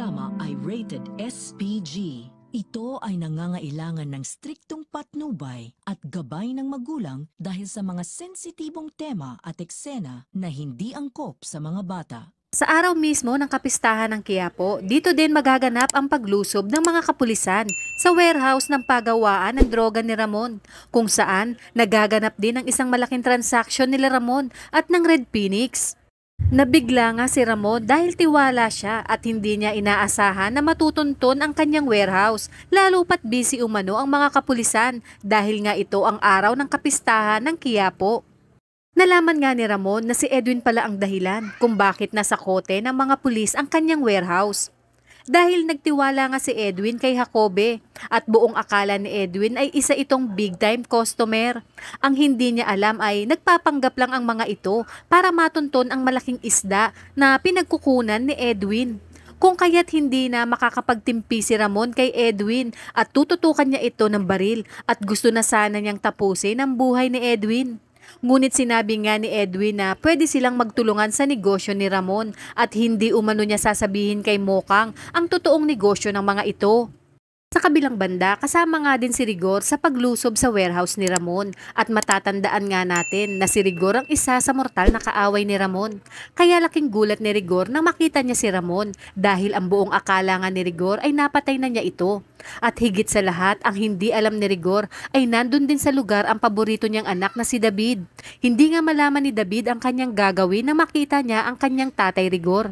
programa ay rated SPG. Ito ay nangangailangan ng striktong patnubay at gabay ng magulang dahil sa mga sensitibong tema at eksena na hindi angkop sa mga bata. Sa araw mismo ng kapistahan ng Quiapo, dito din magaganap ang paglusob ng mga kapulisan sa warehouse ng pagawaan ng droga ni Ramon, kung saan nagaganap din ang isang malaking transaksyon nila Ramon at ng Red Phoenix. Nabigla nga si Ramon dahil tiwala siya at hindi niya inaasahan na matutunton ang kanyang warehouse, lalo pat busy umano ang mga kapulisan dahil nga ito ang araw ng kapistahan ng Quiapo. Nalaman nga ni Ramon na si Edwin pala ang dahilan kung bakit nasa kote ng mga pulis ang kanyang warehouse. Dahil nagtiwala nga si Edwin kay Jacobe at buong akala ni Edwin ay isa itong big time customer. Ang hindi niya alam ay nagpapanggap lang ang mga ito para matunton ang malaking isda na pinagkukunan ni Edwin. Kung kaya't hindi na makakapagtimpi si Ramon kay Edwin at tututukan niya ito ng baril at gusto na sana niyang tapusin ang buhay ni Edwin. Ngunit sinabi nga ni Edwin na pwede silang magtulungan sa negosyo ni Ramon at hindi umano niya sasabihin kay Mokang ang totoong negosyo ng mga ito. Sa kabilang banda, kasama nga din si Rigor sa paglusob sa warehouse ni Ramon at matatandaan nga natin na si Rigor ang isa sa mortal na kaaway ni Ramon. Kaya laking gulat ni Rigor nang makita niya si Ramon dahil ang buong akala nga ni Rigor ay napatay na niya ito. At higit sa lahat, ang hindi alam ni Rigor ay nandun din sa lugar ang paborito niyang anak na si David. Hindi nga malaman ni David ang kanyang gagawin nang makita niya ang kanyang tatay Rigor.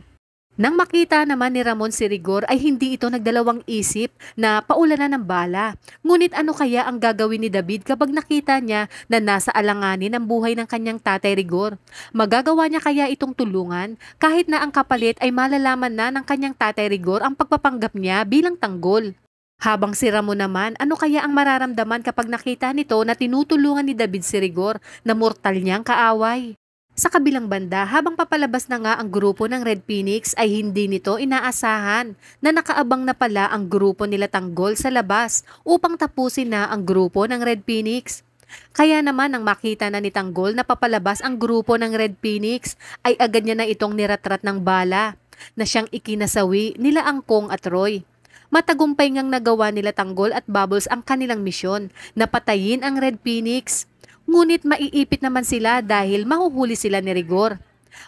Nang makita naman ni Ramon si Rigor ay hindi ito nagdalawang isip na paulanan ng bala. Ngunit ano kaya ang gagawin ni David kapag nakita niya na nasa alanganin ang buhay ng kanyang tatay Rigor? Magagawa niya kaya itong tulungan kahit na ang kapalit ay malalaman na ng kanyang tatay Rigor ang pagpapanggap niya bilang tanggol? Habang si Ramon naman, ano kaya ang mararamdaman kapag nakita nito na tinutulungan ni David si Rigor na mortal niyang kaaway? Sa kabilang banda, habang papalabas na nga ang grupo ng Red Phoenix ay hindi nito inaasahan na nakaabang na pala ang grupo nila Tanggol sa labas upang tapusin na ang grupo ng Red Phoenix. Kaya naman nang makita na ni Tanggol na papalabas ang grupo ng Red Phoenix ay agad niya na itong niratrat ng bala na siyang ikinasawi nila Angkong at Roy. Matagumpay ngang nagawa nila Tanggol at Bubbles ang kanilang misyon na patayin ang Red Phoenix. Ngunit maiipit naman sila dahil mahuhuli sila ni Rigor.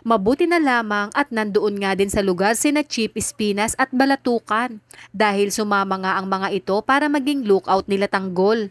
Mabuti na lamang at nandoon nga din sa lugar sina Chief Espinas at Balatukan dahil sumama nga ang mga ito para maging lookout nila Tanggol.